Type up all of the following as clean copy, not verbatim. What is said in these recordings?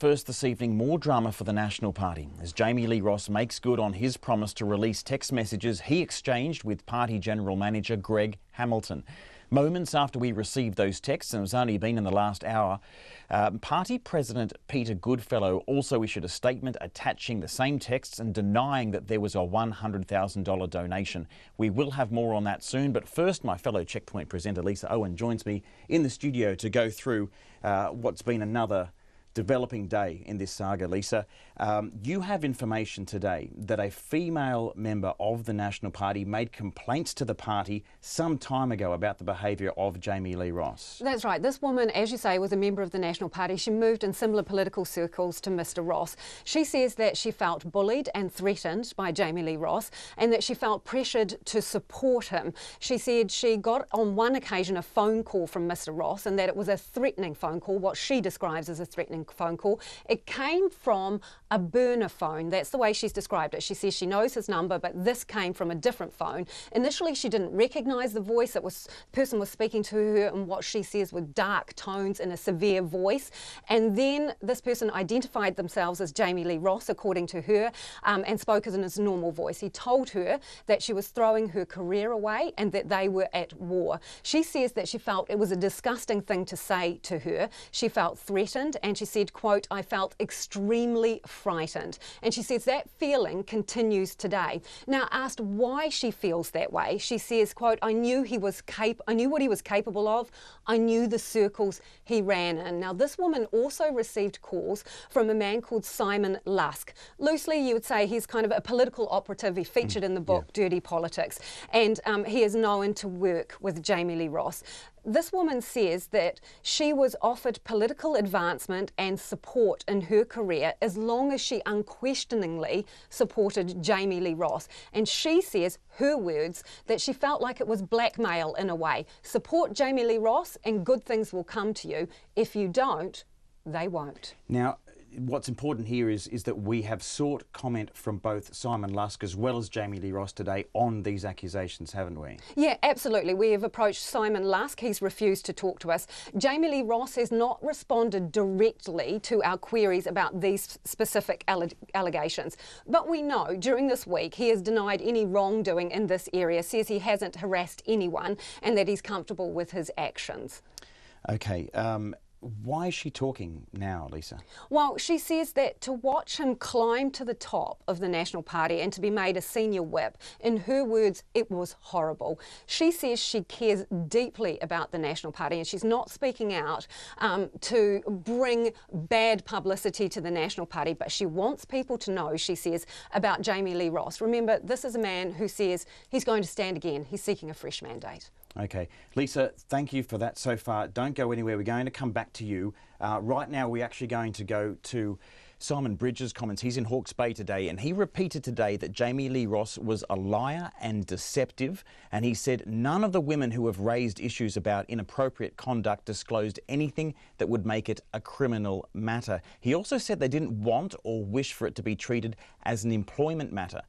First this evening, more drama for the National Party as Jami Lee Ross makes good on his promise to release text messages he exchanged with Party General Manager Greg Hamilton. Moments after we received those texts, and it's only been in the last hour, Party President Peter Goodfellow also issued a statement attaching the same texts and denying that there was a $100,000 donation. We will have more on that soon, but first my fellow Checkpoint presenter Lisa Owen joins me in the studio to go through what's been another developing day in this saga. Lisa, you have information today that a female member of the National Party made complaints to the party some time ago about the behaviour of Jami Lee Ross. That's right. This woman, as you say, was a member of the National Party. She moved in similar political circles to Mr Ross. She says that she felt bullied and threatened by Jami Lee Ross and that she felt pressured to support him. She said she got on one occasion a phone call from Mr Ross and that it was a threatening phone call, what she describes as a threatening phone call. It came from a burner phone. That's the way she's described it. She says she knows his number, but this came from a different phone. Initially, she didn't recognise the voice. The person was speaking to her in what she says were dark tones in a severe voice. And then this person identified themselves as Jami Lee Ross, according to her, and spoke in his normal voice. He told her that she was throwing her career away and that they were at war. She says that she felt it was a disgusting thing to say to her. She felt threatened and she said, quote, "I felt extremely frightened." And she says that feeling continues today. Now, asked why she feels that way, she says, quote, I knew what he was capable of. I knew the circles he ran in. Now, this woman also received calls from a man called Simon Lusk. Loosely, you would say he's kind of a political operative. He featured in the book Dirty Politics, and he is known to work with Jami Lee Ross. This woman says that she was offered political advancement and support in her career as long as she unquestioningly supported Jami Lee Ross. And she says, her words, that she felt like it was blackmail in a way. Support Jami Lee Ross and good things will come to you. If you don't, they won't. Now, what's important here is that we have sought comment from both Simon Lusk as well as Jami Lee Ross today on these accusations, haven't we? Yeah, absolutely. We have approached Simon Lusk. He's refused to talk to us. Jami Lee Ross has not responded directly to our queries about these specific allegations. But we know during this week he has denied any wrongdoing in this area, says he hasn't harassed anyone and that he's comfortable with his actions. Okay. Why is she talking now, Lisa? Well, she says that to watch him climb to the top of the National Party and to be made a senior whip, in her words, it was horrible. She says she cares deeply about the National Party and she's not speaking out to bring bad publicity to the National Party, but she wants people to know, she says, about Jami Lee Ross. Remember, this is a man who says he's going to stand again. He's seeking a fresh mandate. Okay. Lisa, thank you for that so far. Don't go anywhere. We're going to come back to you. Right now, we're actually going to go to Simon Bridges' comments. He's in Hawke's Bay today, and he repeated today that Jami Lee Ross was a liar and deceptive, and he said none of the women who have raised issues about inappropriate conduct disclosed anything that would make it a criminal matter. He also said they didn't want or wish for it to be treated as an employment matter.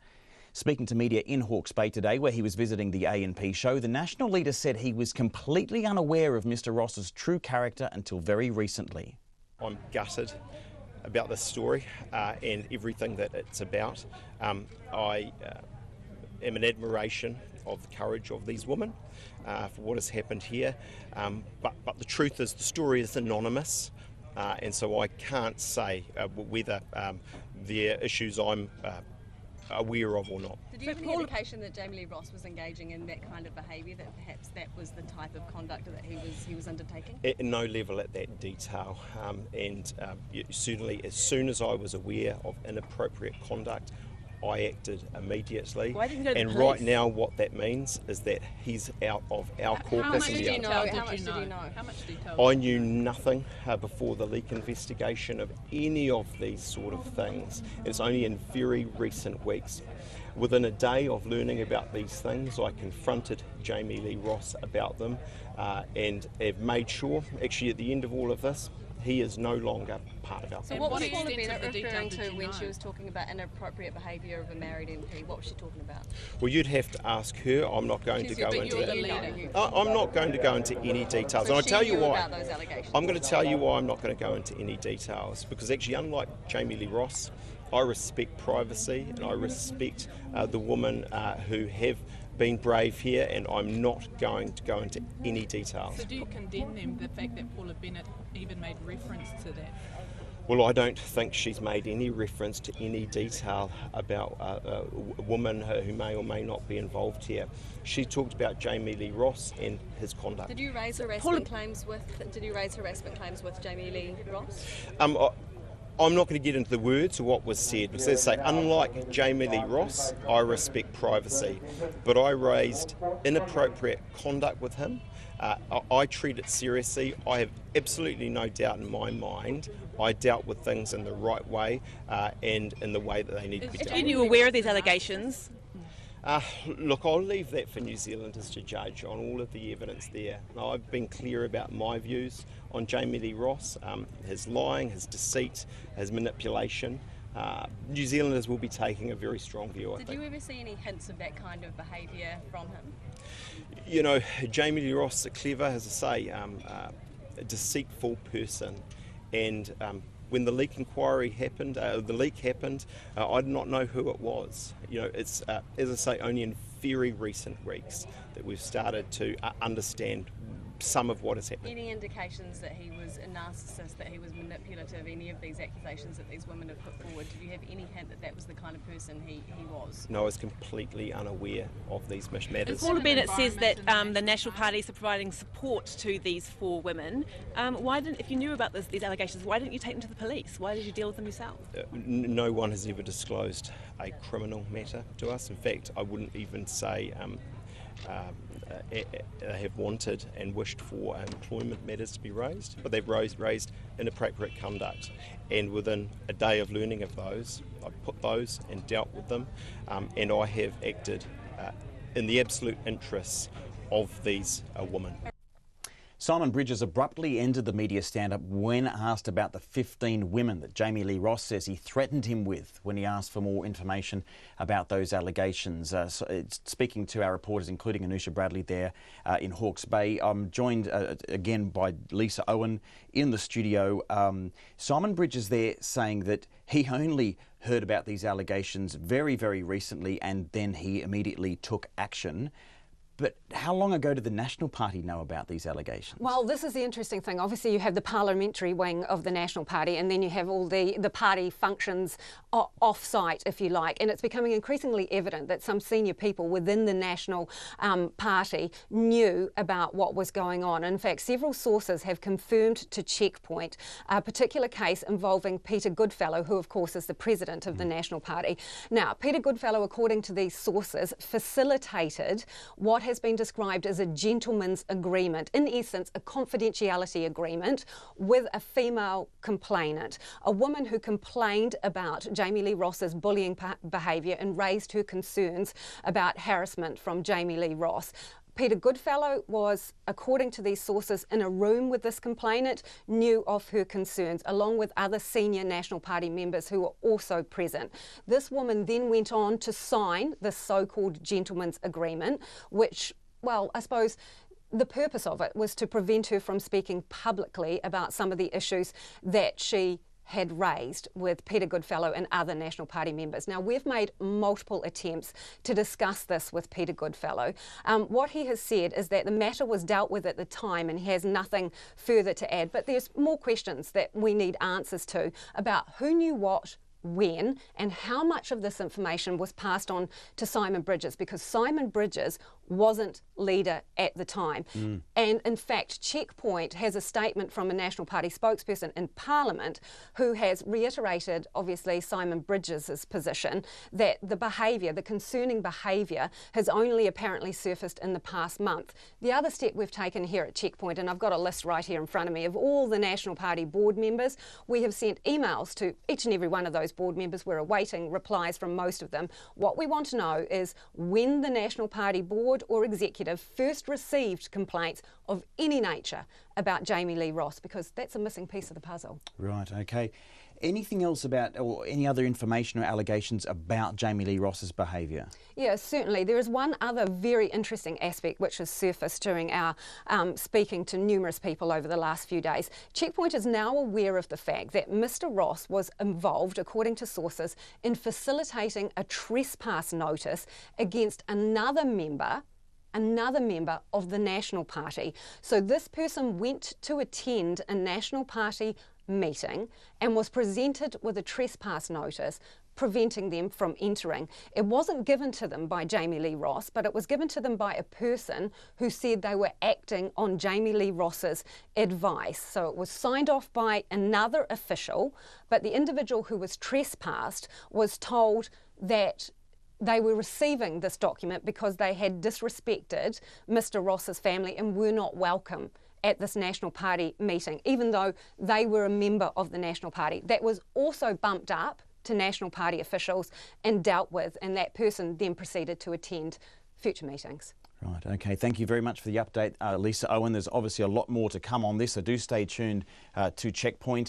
Speaking to media in Hawke's Bay today, where he was visiting the A&P show, the national leader said he was completely unaware of Mr Ross's true character until very recently. I'm gutted about this story and everything that it's about. I am in admiration of the courage of these women for what has happened here. But the truth is the story is anonymous. And so I can't say whether there are issues I'm aware of or not. Did you have any indication that Jami Lee Ross was engaging in that kind of behaviour, that perhaps that was the type of conduct that he was undertaking? At no level at that detail, certainly as soon as I was aware of inappropriate conduct, I acted immediately. Why didn't you go to the and police? Right now what that means is that he's out of our caucus. How much did you know? How much did you know? How much did you tell? I knew nothing before the leak investigation of any of these sort of things. It's only in very recent weeks. Within a day of learning about these things, I confronted Jami Lee Ross about them and have made sure, actually at the end of all of this, he is no longer part of our So family. what was what Paula extent of Bennett the detail referring did to you when know? she was talking about inappropriate behaviour of a married MP? What was she talking about? Well, you'd have to ask her. I'm not going to go but into you're that. the leader. I'm not going to go into any details. So and I'll she tell you knew why. about those allegations. I'm going to tell you why I'm not going to go into any details, because actually, unlike Jami Lee Ross, I respect privacy and I respect the women who have been brave here, and I'm not going to go into any details. So do you condemn them, the fact that Paula Bennett even made reference to that? Well, I don't think she's made any reference to any detail about a woman who may or may not be involved here. She talked about Jami Lee Ross and his conduct. Did you raise harassment claims with Jami Lee Ross? I'm not going to get into the words of what was said, because as I say, unlike Jami Lee Ross, I respect privacy, but I raised inappropriate conduct with him. I treat it seriously. I have absolutely no doubt in my mind I dealt with things in the right way and in the way that they need to be dealt Are with. you aware of these allegations? Look, I'll leave that for New Zealanders to judge on all of the evidence there. Now, I've been clear about my views on Jami Lee Ross, his lying, his deceit, his manipulation. New Zealanders will be taking a very strong view, I think. Did you ever see any hints of that kind of behaviour from him? You know, Jami Lee Ross, a clever, as I say, a deceitful person, and when the leak inquiry happened, I did not know who it was. You know, it's, as I say, only in very recent weeks that we've started to understand some of what has happened. Any indications that he was a narcissist, that he was manipulative, any of these accusations that these women have put forward? Did you have any hint that that was the kind of person he was? No, I was completely unaware of these matters. Paula Bennett says that the National Party is providing support to these four women. If you knew about these allegations, why didn't you take them to the police? Why did you deal with them yourself? No one has ever disclosed a criminal matter to us. In fact, I wouldn't even say have wanted and wished for employment matters to be raised, but they've raised inappropriate conduct, and within a day of learning of those, I put those and dealt with them, and I have acted in the absolute interests of these women. Simon Bridges abruptly ended the media stand-up when asked about the 15 women that Jami Lee Ross says he threatened him with when he asked for more information about those allegations. Speaking to our reporters, including Anusha Bradley there in Hawke's Bay, I'm joined again by Lisa Owen in the studio. Simon Bridges there saying that he only heard about these allegations very, very recently, and then he immediately took action. But how long ago did the National Party know about these allegations? Well, this is the interesting thing. Obviously, you have the parliamentary wing of the National Party, and then you have all the party functions off-site, if you like. And it's becoming increasingly evident that some senior people within the National Party knew about what was going on. In fact, several sources have confirmed to Checkpoint a particular case involving Peter Goodfellow, who, of course, is the president of the National Party. Now, Peter Goodfellow, according to these sources, facilitated what has been described as a gentleman's agreement, in essence a confidentiality agreement with a female complainant, a woman who complained about Jami Lee Ross's bullying behaviour and raised her concerns about harassment from Jami Lee Ross. Peter Goodfellow was, according to these sources, in a room with this complainant, knew of her concerns, along with other senior National Party members who were also present. This woman then went on to sign the so-called gentleman's agreement, which, well, I suppose the purpose of it was to prevent her from speaking publicly about some of the issues that she had raised with Peter Goodfellow and other National Party members. Now, we've made multiple attempts to discuss this with Peter Goodfellow. What he has said is that the matter was dealt with at the time and he has nothing further to add, but there's more questions that we need answers to about who knew what, when, and how much of this information was passed on to Simon Bridges, because Simon Bridges wasn't leader at the time. And in fact, Checkpoint has a statement from a National Party spokesperson in Parliament who has reiterated, obviously, Simon Bridges' position that the behaviour, the concerning behaviour, has only apparently surfaced in the past month. The other step we've taken here at Checkpoint, and I've got a list right here in front of me of all the National Party board members, we have sent emails to each and every one of those board members. We're awaiting replies from most of them. What we want to know is when the National Party board or executive first received complaints of any nature about Jami Lee Ross, because that's a missing piece of the puzzle. Right, okay. Anything else about, or any other information or allegations about Jami Lee Ross's behaviour? Yeah, certainly. There is one other very interesting aspect which has surfaced during our speaking to numerous people over the last few days. Checkpoint is now aware of the fact that Mr Ross was involved, according to sources, in facilitating a trespass notice against another member of the National Party. So this person went to attend a National Party meeting and was presented with a trespass notice preventing them from entering. It wasn't given to them by Jami Lee Ross, but it was given to them by a person who said they were acting on Jami Lee Ross's advice. So it was signed off by another official, but the individual who was trespassed was told that they were receiving this document because they had disrespected Mr Ross's family and were not welcome at this National Party meeting, even though they were a member of the National Party. That was also bumped up to National Party officials and dealt with, and that person then proceeded to attend future meetings. Right, okay. Thank you very much for the update, Lisa Owen. There's obviously a lot more to come on this, so do stay tuned to Checkpoint.